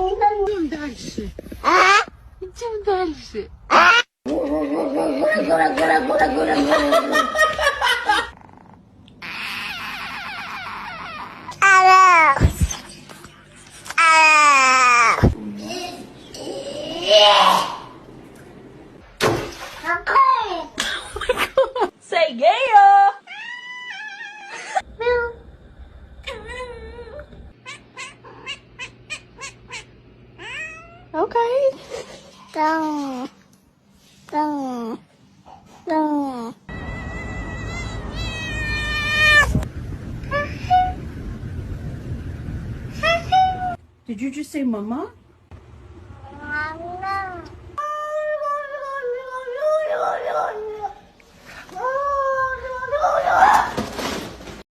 Идем дальше. Идем дальше. Say yeah. Okay. Dong. Dong. Dong. Did you just say mama?